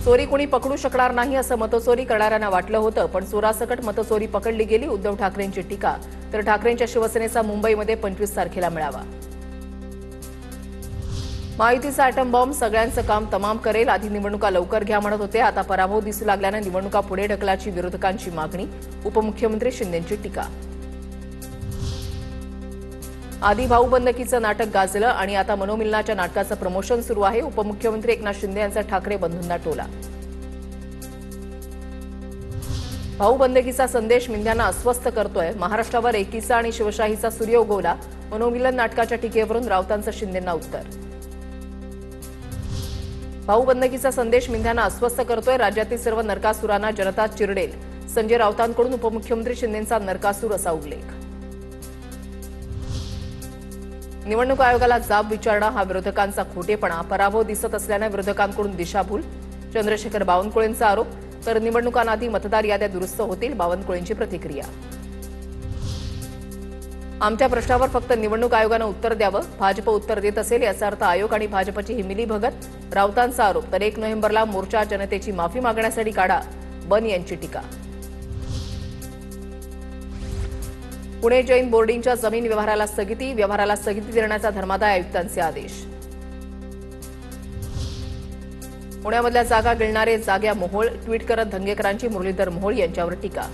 चोरी कोणी पकडू शकणार नाही असं मतचोरी करणाऱ्यांना वाटलं होतं, पण चोरासकट मतचोरी पकडली गेली. उद्धव ठाकरेंची टीका. तर ठाकरेंच्या शिवसेनेचा मुंबईमध्ये 25 तारखेला मेळावा. महायुतीचा अॅटम बॉम्ब सगळ्यांचं काम तमाम करेल. आधी निवडणुका लवकर घ्या म्हणत होते, आता पराभव दिसू लागल्यानं निवडणुका पुढे ढकलाची विरोधकांची मागणी. उपमुख्यमंत्री शिंदेंची टीका. आधी भाऊबंदकीचं नाटक गाजलं आणि आता मनोमिलनाच्या नाटकाचं प्रमोशन सुरू आहे. उपमुख्यमंत्री एकनाथ शिंदे यांचा ठाकरे बंधूंना टोला. भाऊबंदकीचा संदेश मिंद्यांना अस्वस्थ करतोय. महाराष्ट्रावर एकीचा आणि शिवशाहीचा सूर्य उगवला. मनोमिलन नाटकाच्या टीकेवरून राऊतांचं शिंदेंना उत्तर. भाऊबंदकीचा संदेश मिंद्यांना अस्वस्थ करतोय. राज्यातील सर्व नरकासुरांना जनता चिरडेल. संजय राऊतांकडून उपमुख्यमंत्री शिंदेंचा नरकासूर असा उल्लेख. निवडणूक आयोगाला जाब विचारणा हा विरोधकांचा खोटेपणा. पराभव दिसत असल्यानं विरोधकांकडून दिशाभूल. चंद्रशेखर बावनकुळेंचा आरोप. तर निवडणुकांआधी मतदार याद्या दुरुस्त होतील. बावनकुळेंची प्रतिक्रिया. आमच्या प्रश्नावर फक्त निवडणूक आयोगानं उत्तर द्यावं. भाजप उत्तर देत असेल याचा अर्थ आयोग आणि भाजपची ही मिलीभगत. राऊतांचा आरोप. तर 1 नोव्हेंबरला मोर्चा जनतेची माफी मागण्यासाठी काढा. बन यांची टीका. पुणे जैन बोर्डिंगच्या जमीन व्यवहाराला स्थगिती देण्याचा धर्मादाय आयुक्तांचे आदेश. पुण्यामधल्या जागा गिळणारे जाग्या मोहोळ. ट्विट करत धंगेकरांची मुरलीधर मोहोळ यांच्यावर टीका.